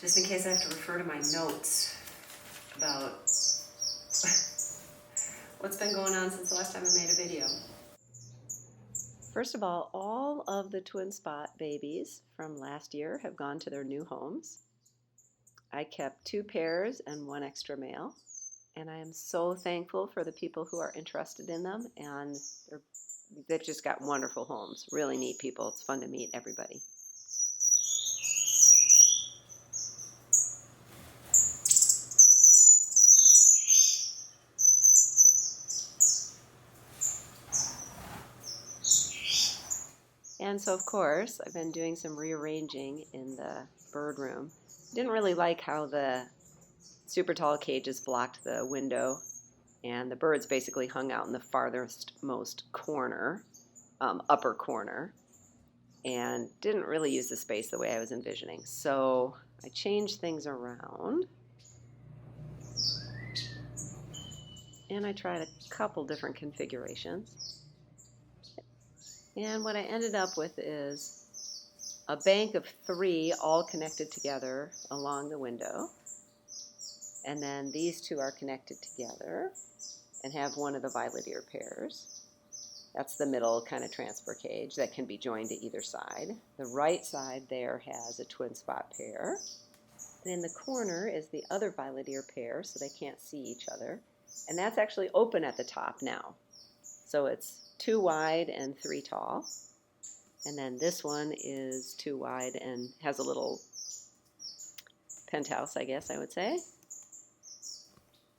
just in case I have to refer to my notes about what's been going on since the last time I made a video. First of all of the twin spot babies from last year have gone to their new homes. I kept 2 pairs and 1 extra male, and I am so thankful for the people who are interested in them, and they've just got wonderful homes. Really neat people. It's fun to meet everybody. And so, of course, I've been doing some rearranging in the bird room. Didn't really like how the super tall cages blocked the window, and the birds basically hung out in the farthest most corner, upper corner, and didn't really use the space the way I was envisioning. So I changed things around, and I tried a couple different configurations. And what I ended up with is a bank of 3 all connected together along the window. And then these 2 are connected together and have one of the violet ear pairs. That's the middle kind of transfer cage that can be joined to either side. The right side there has a twin spot pair. And in the corner is the other violet ear pair, so they can't see each other. And that's actually open at the top now. So it's 2 wide and 3 tall. And then this one is 2 wide and has a little penthouse, I guess I would say.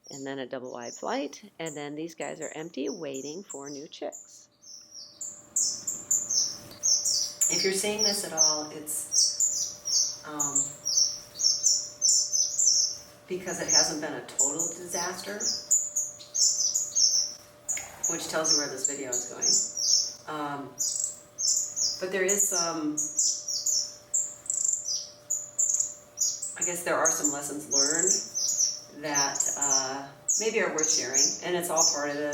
And then a double wide flight. And then these guys are empty, waiting for new chicks. If you're seeing this at all, it's because it hasn't been a total disaster, which tells you where this video is going. But there is some, I guess there are some lessons learned that maybe are worth sharing, and it's all part of the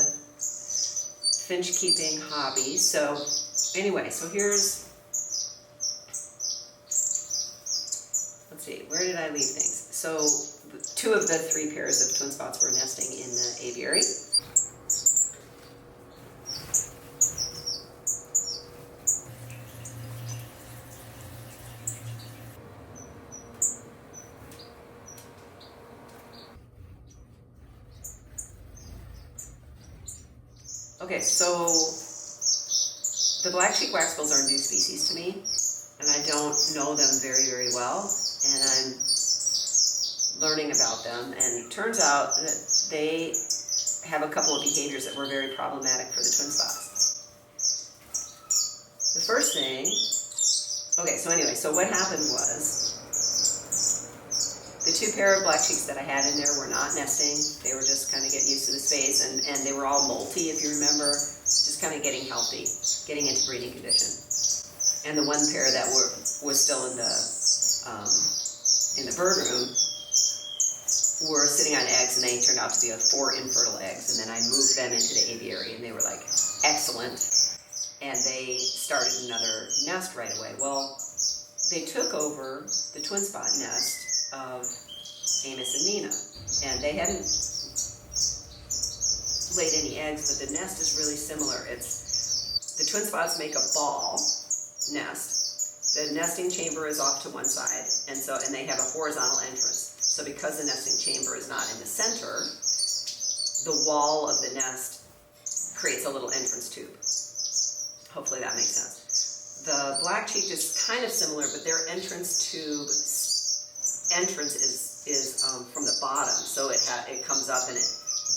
finch keeping hobby. So anyway, so here's, let's see, where did I leave things? So 2 of the 3 pairs of twin spots were nesting in the aviary. Okay, so the black cheek waxbills are new species to me, and I don't know them very, very well, and I'm learning about them, and it turns out that they have a couple of behaviors that were very problematic for the twin spots. The first thing, okay, so anyway, so what happened was, the 2 pair of black cheeks that I had in there were not nesting. They were just kind of getting used to the space, and they were all molty, if you remember, just kind of getting healthy, getting into breeding condition. And the 1 pair that was still in the bird room were sitting on eggs, and they turned out to be 4 infertile eggs. And then I moved them into the aviary, and they were like excellent, and they started another nest right away. Well, they took over the twin spot nest of Amos and Nina, and they hadn't laid any eggs, but the nest is really similar. It's the twin spots make a ball nest. The nesting chamber is off to one side, and they have a horizontal entrance. So because the nesting chamber is not in the center, the wall of the nest creates a little entrance tube. Hopefully that makes sense. The black cheek is kind of similar, but their entrance is from the bottom, so it comes up and it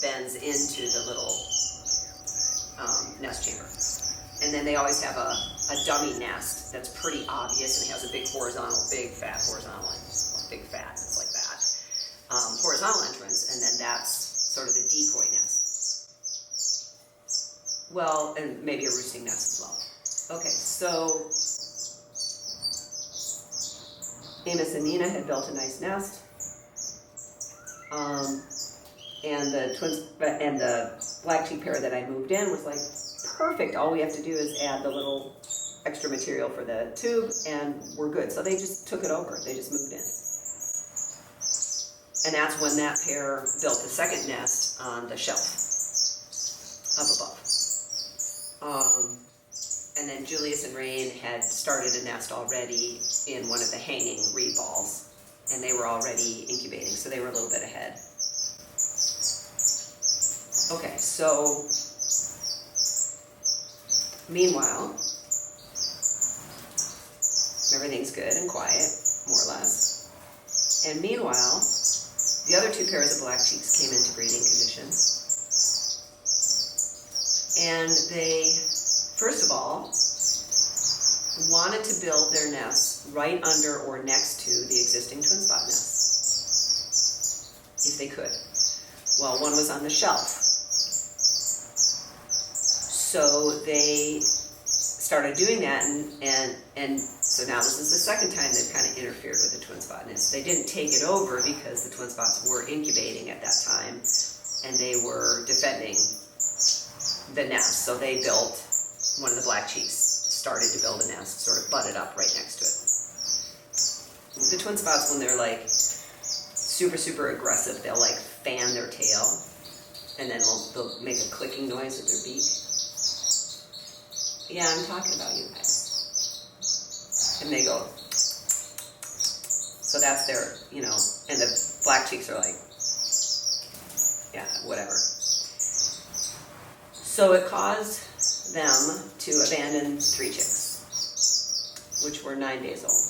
bends into the little nest chamber. And then they always have a dummy nest that's pretty obvious, and it has a big fat horizontal entrance. Big fat, it's like that. Horizontal entrance, and then that's sort of the decoy nest. Well, and maybe a roosting nest as well. Okay, so Amos and Nina had built a nice nest, and the black cheek pair that I moved in was like perfect. All we have to do is add the little extra material for the tube, and we're good. So they just took it over. They just moved in. And that's when that pair built the second nest on the shelf up above. And then Julius and Rain had started a nest already in one of the hanging reed balls, and they were already incubating, so they were a little bit ahead. Okay, so meanwhile, everything's good and quiet, more or less. And meanwhile, the other two pairs of black cheeks came into breeding condition. And they, first of all, wanted to build their nests right under or next to the existing twin spot nests, if they could. Well, one was on the shelf. So they started doing that, and so now this is the second time they've kind of interfered with the twin spot nest. They didn't take it over because the twin spots were incubating at that time, and they were defending the nest. So they built, one of the black cheeks started to build a nest, sort of butted up right next to it. The twin spots, when they're like super, super aggressive, they'll like fan their tail, and then they'll make a clicking noise with their beak. Yeah, I'm talking about you guys. And they go, so that's their, and the black cheeks are like, yeah, whatever. So it caused them to abandon 3 chicks, which were 9 days old.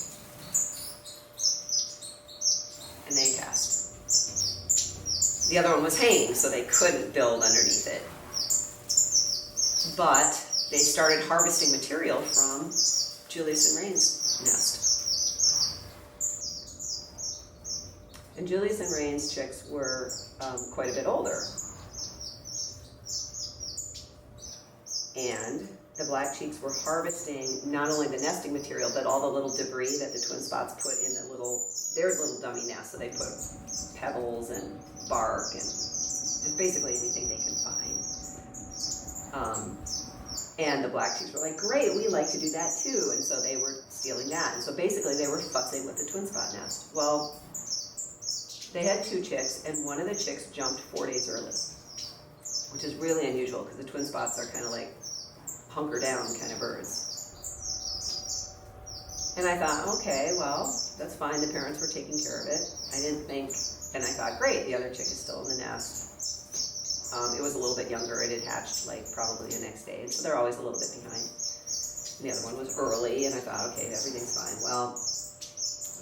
And they cast. The other one was hanging, so they couldn't build underneath it. But they started harvesting material from Julius and Rain's nest. And Julius and Rain's chicks were quite a bit older. And the black cheeks were harvesting not only the nesting material, but all the little debris that the twin spots put in their little dummy nest. So they put pebbles and bark and just basically anything they can find. And the black cheeks were like, great, we like to do that too. And so they were stealing that. And so basically they were fussing with the twin spot nest. Well, they had 2 chicks, and one of the chicks jumped 4 days early, which is really unusual because the twin spots are kind of like hunker down kind of birds. And I thought, okay, well, that's fine. The parents were taking care of it. I didn't think, and I thought, great, the other chick is still in the nest. It was a little bit younger. It had hatched like probably the next day, so they're always a little bit behind. And the other one was early, and I thought, okay, everything's fine. Well,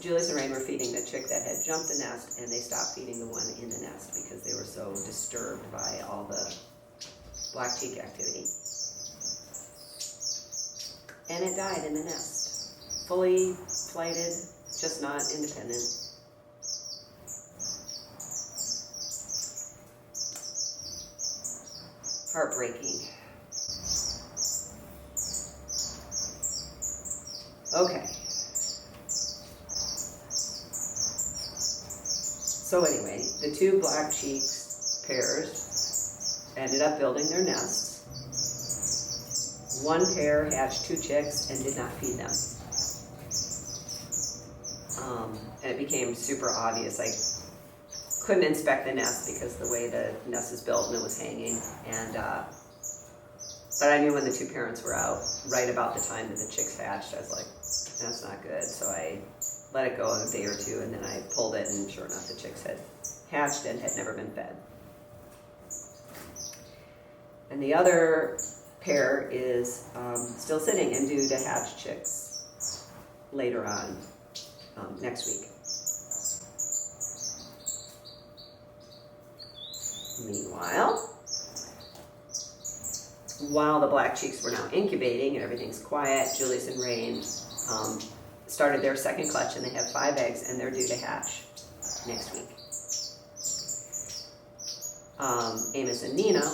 Julius and Rain were feeding the chick that had jumped the nest, and they stopped feeding the one in the nest because they were so disturbed by all the black cheek activity. And it died in the nest. Fully flighted, just not independent. Heartbreaking. Okay. So anyway, the 2 black cheeks pairs ended up building their nests. One pair hatched 2 chicks and did not feed them. And it became super obvious. I couldn't inspect the nest because the way the nest is built and it was hanging. And but I knew when the 2 parents were out, right about the time that the chicks hatched, I was like, that's not good. So I let it go a day or 2, and then I pulled it, and sure enough, the chicks had hatched and had never been fed. And the other pair is still sitting and due to hatch chicks later on next week. Meanwhile, while the black cheeks were now incubating and everything's quiet, Julius and Rain started their second clutch, and they have 5 eggs, and they're due to hatch next week. Amos and Nina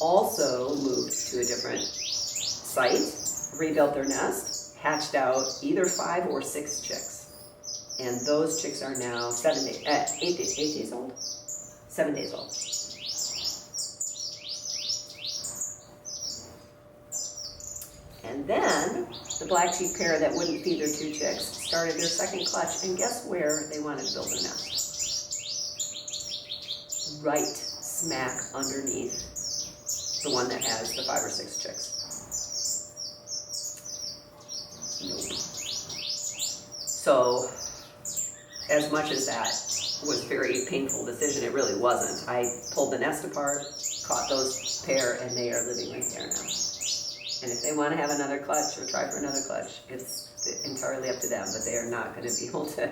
also moved to a different site, rebuilt their nest, hatched out either 5 or 6 chicks. And those chicks are now 8 days old? 7 days old. And then the black cheek pair that wouldn't feed their 2 chicks started their second clutch, and guess where they wanted to build their nest? right smack underneath the one that has the 5 or 6 chicks. Nope. So, as much as that was a very painful decision, it really wasn't. I pulled the nest apart, caught those pair, and they are living right there now. And if they want to have another clutch or try for another clutch, it's entirely up to them, but they are not going to be able to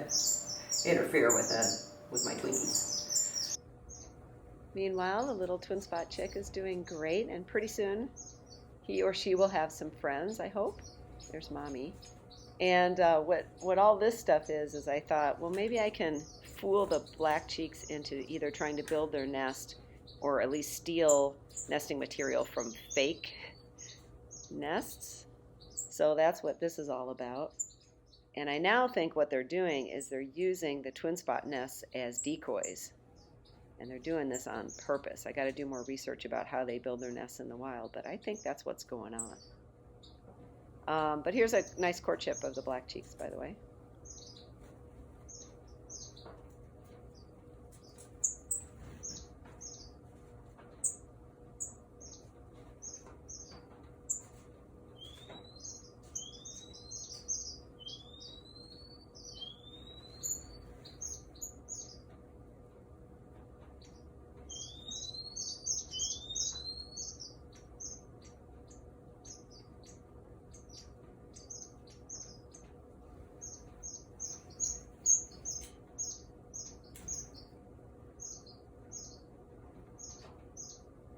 interfere with my Twinkies. Meanwhile, the little twin spot chick is doing great, and pretty soon he or she will have some friends, I hope. There's Mommy. And what all this stuff is I thought, well, maybe I can fool the black cheeks into either trying to build their nest or at least steal nesting material from fake nests. So that's what this is all about. And I now think what they're doing is they're using the twin spot nests as decoys. And they're doing this on purpose. I got to do more research about how they build their nests in the wild, but I think that's what's going on. But here's a nice courtship of the black cheeks, by the way.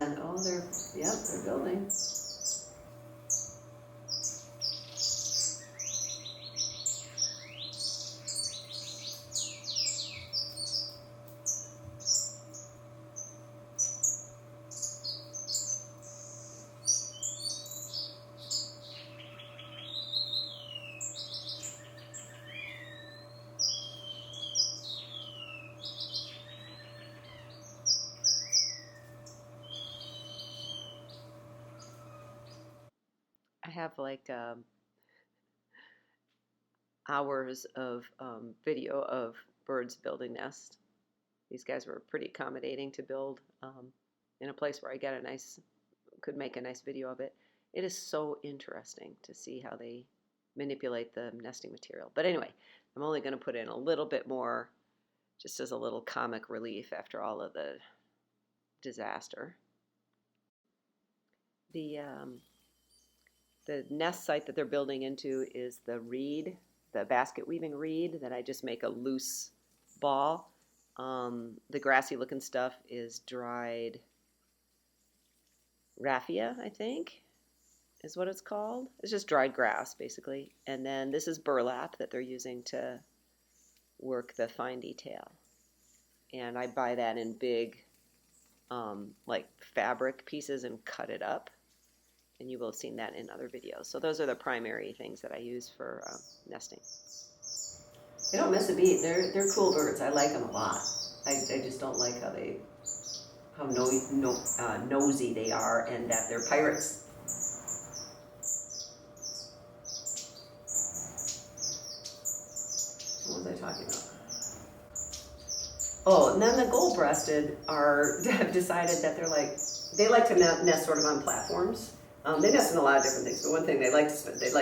And oh, they're building. I have like hours of video of birds building nests. These guys were pretty accommodating to build in a place where I could make a nice video of it. It is so interesting to see how they manipulate the nesting material. But anyway, I'm only going to put in a little bit more just as a little comic relief after all of the disaster. The nest site that they're building into is the reed, the basket weaving reed that I just make a loose ball. The grassy looking stuff is dried raffia, I think, is what it's called. It's just dried grass, basically. And then this is burlap that they're using to work the fine detail. And I buy that in big, like fabric pieces and cut it up. And you will have seen that in other videos. So those are the primary things that I use for nesting. They don't miss a beat. They're cool birds. I like them a lot. I just don't like how nosy they are, and that they're pirates. What was I talking about? Oh, and then the gold-breasted have decided that they like to nest sort of on platforms. They nest in a lot of different things, but one thing they like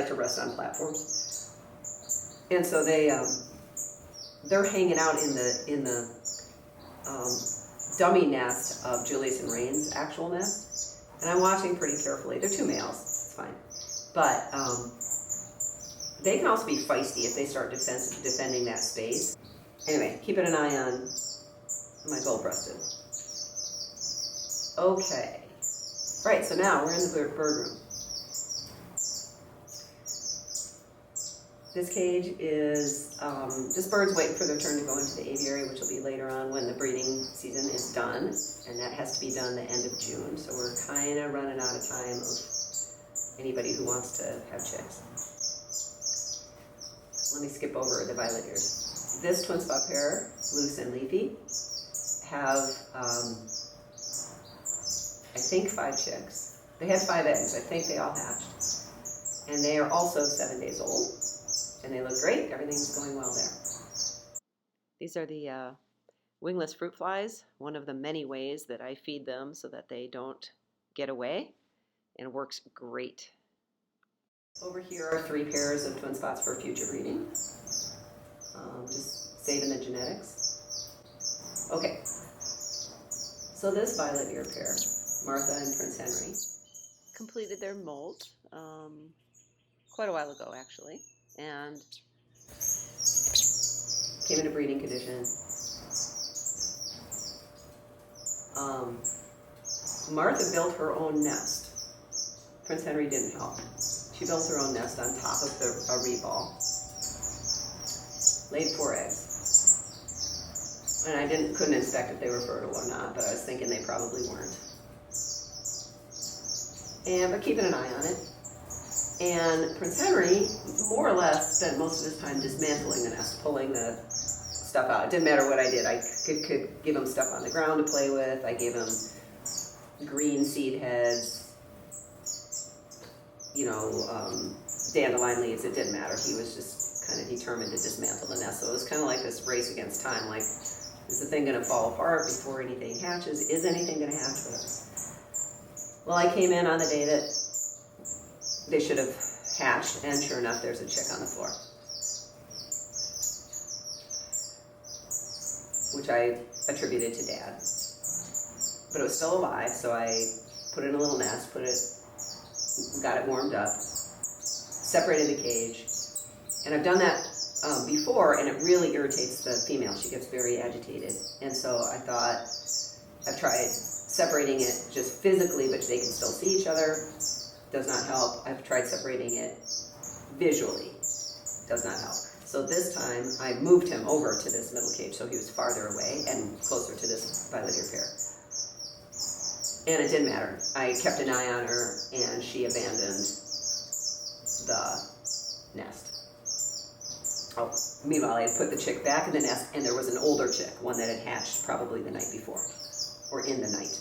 to rest on platforms. And so they're hanging out in the dummy nest of Julius and Rain's actual nest, and I'm watching pretty carefully. They're 2 males, it's fine, but they can also be feisty if they start defending that space. Anyway, keeping an eye on my gold-breasted. Okay. Right, so now we're in the bird room. This cage is just birds waiting for their turn to go into the aviary, which will be later on when the breeding season is done, and that has to be done the end of June, so we're kind of running out of time of anybody who wants to have chicks. Let me skip over the violet ears. This twin spot pair, Loose and Leafy, have I think 5 chicks. They had 5 eggs. I think they all hatched. And they are also 7 days old. And they look great. Everything's going well there. These are the wingless fruit flies, one of the many ways that I feed them so that they don't get away, and it works great. Over here are 3 pairs of twin spots for future breeding. Just saving the genetics. Okay, so this violet ear pair, Martha and Prince Henry, completed their molt quite a while ago actually, and came into breeding condition. Martha built her own nest. Prince Henry didn't help. She built her own nest on top of a reed ball. Laid 4 eggs. And I couldn't inspect if they were fertile or not, but I was thinking they probably weren't. But keeping an eye on it. And Prince Henry more or less spent most of his time dismantling the nest, pulling the stuff out. It didn't matter what I did. I could give him stuff on the ground to play with. I gave him green seed heads, dandelion leaves. It didn't matter. He was just kind of determined to dismantle the nest. So it was kind of like this race against time. Like, is the thing going to fall apart before anything hatches? Is anything going to hatch? Whatever. Well, I came in on the day that they should have hatched, and sure enough, there's a chick on the floor, which I attributed to Dad. But it was still alive, so I put it in a little nest, got it warmed up, separated the cage, and I've done that before, and it really irritates the female. She gets very agitated, and so I thought, I've tried separating it just physically, but they can still see each other. Does not help. I've tried separating it visually. Does not help. So this time, I moved him over to this middle cage, so he was farther away and closer to this violet ear pair. And it didn't matter. I kept an eye on her, and she abandoned the nest. Oh, meanwhile, I had put the chick back in the nest, and there was an older chick, one that had hatched probably the night before, or in the night.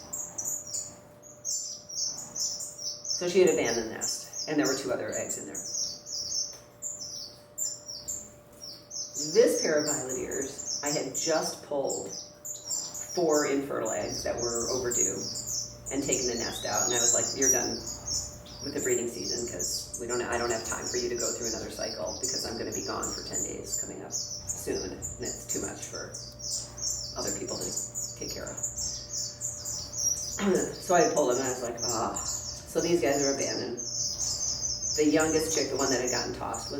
So she had abandoned the nest, and there were 2 other eggs in there. This pair of violet ears, I had just pulled 4 infertile eggs that were overdue and taken the nest out, and I was like, "You're done with the breeding season because I don't have time for you to go through another cycle because I'm going to be gone for 10 days coming up soon, and it's too much for other people to take care of." So I pulled them, and I was like, "Ah." So these guys are abandoned. The youngest chick, the one that had gotten tossed,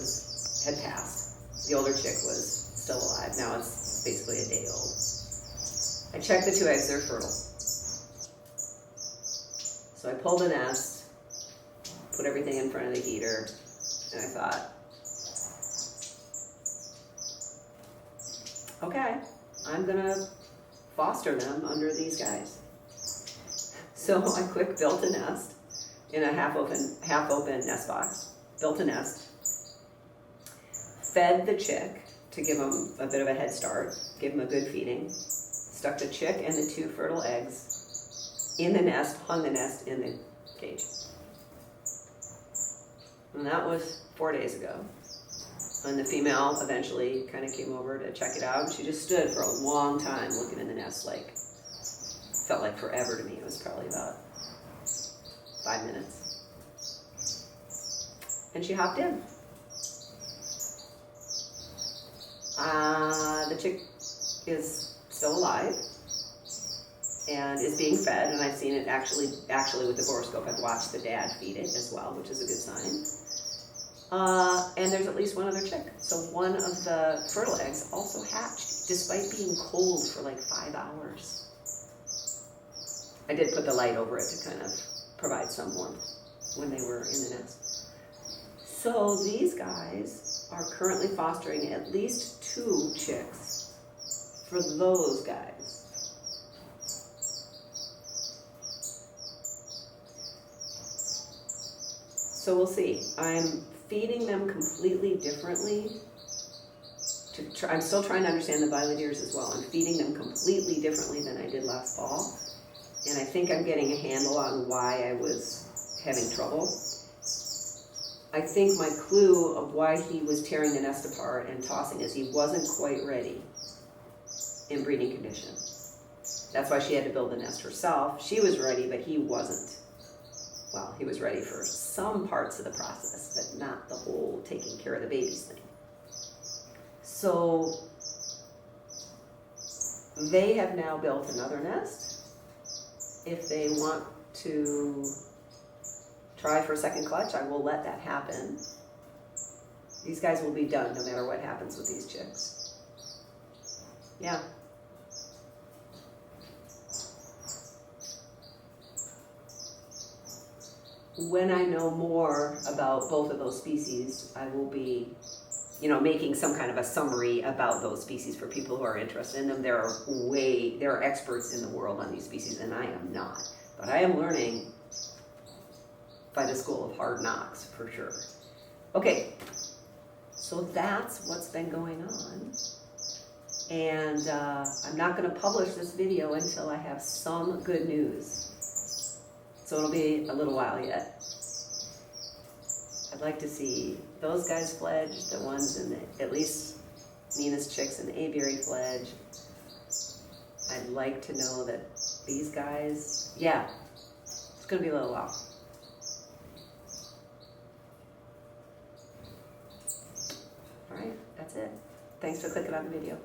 had passed. The older chick was still alive. Now it's basically a day old. I checked the 2 eggs, they're fertile. So I pulled the nest, put everything in front of the heater, and I thought, okay, I'm gonna foster them under these guys. So I quick built a nest in a half open nest box, built a nest, fed the chick to give him a bit of a head start, give him a good feeding, stuck the chick and the 2 fertile eggs in the nest, hung the nest in the cage. And that was 4 days ago. And the female eventually kind of came over to check it out. She just stood for a long time looking in the nest, felt like forever to me. It was probably about 5 minutes. And she hopped in. The chick is still alive and is being fed, and I've seen it actually with the borescope. I've watched the dad feed it as well, which is a good sign. And there's at least 1 other chick. So 1 of the fertile eggs also hatched, despite being cold for like 5 hours. I did put the light over it to kind of provide some warmth when they were in the nest. So these guys are currently fostering at least 2 chicks for those guys. So we'll see. I'm feeding them completely differently. I'm still trying to understand the violet ears as well. I'm feeding them completely differently than I did last fall. And I think I'm getting a handle on why I was having trouble. I think my clue of why he was tearing the nest apart and tossing is he wasn't quite ready in breeding condition. That's why she had to build the nest herself. She was ready, but he wasn't. Well, he was ready for some parts of the process, but not the whole taking care of the babies thing. So they have now built another nest. If they want to try for a second clutch, I will let that happen. These guys will be done no matter what happens with these chicks. Yeah. When I know more about both of those species, I will be, making some kind of a summary about those species for people who are interested in them. There are experts in the world on these species, and I am not. But I am learning by the school of hard knocks, for sure. Okay, so that's what's been going on. And I'm not going to publish this video until I have some good news. So it'll be a little while yet. I'd like to see those guys fledge, the ones in at least Nina's chicks in the aviary fledge. I'd like to know that these guys, yeah, it's going to be a little while. All right, that's it. Thanks for clicking on the video.